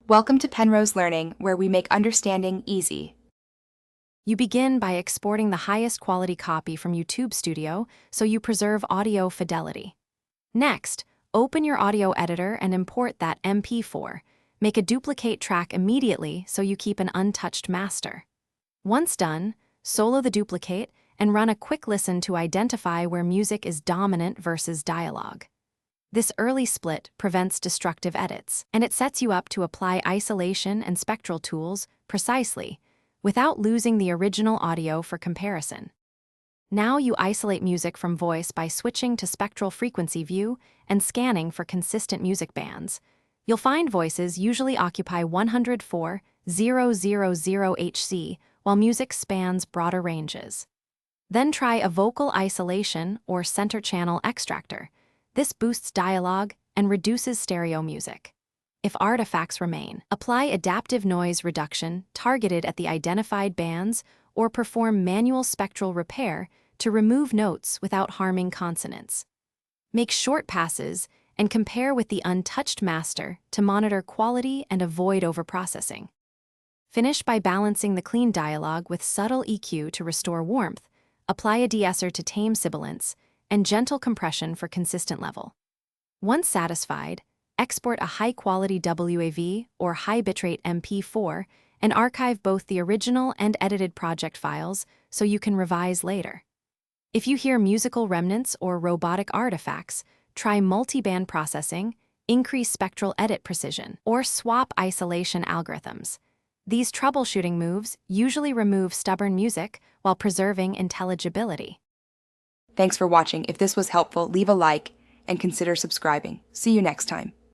Welcome to Penrose Learning, where we make understanding easy. You begin by exporting the highest quality copy from YouTube Studio so you preserve audio fidelity. Next, open your audio editor and import that MP4. Make a duplicate track immediately so you keep an untouched master. Once done, solo the duplicate and run a quick listen to identify where music is dominant versus dialogue. This early split prevents destructive edits, and it sets you up to apply isolation and spectral tools precisely, without losing the original audio for comparison. Now you isolate music from voice by switching to spectral frequency view and scanning for consistent music bands. You'll find voices usually occupy 104,000 Hz, while music spans broader ranges. Then try a vocal isolation or center channel extractor. This boosts dialogue and reduces stereo music. If artifacts remain, apply adaptive noise reduction targeted at the identified bands or perform manual spectral repair to remove notes without harming consonants. Make short passes and compare with the untouched master to monitor quality and avoid overprocessing. Finish by balancing the clean dialogue with subtle EQ to restore warmth, apply a de-esser to tame sibilance, and gentle compression for consistent level. Once satisfied, export a high-quality WAV or high bitrate MP4 and archive both the original and edited project files so you can revise later. If you hear musical remnants or robotic artifacts, try multi-band processing, increase spectral edit precision, or swap isolation algorithms. These troubleshooting moves usually remove stubborn music while preserving intelligibility. Thanks for watching. If this was helpful, leave a like and consider subscribing. See you next time.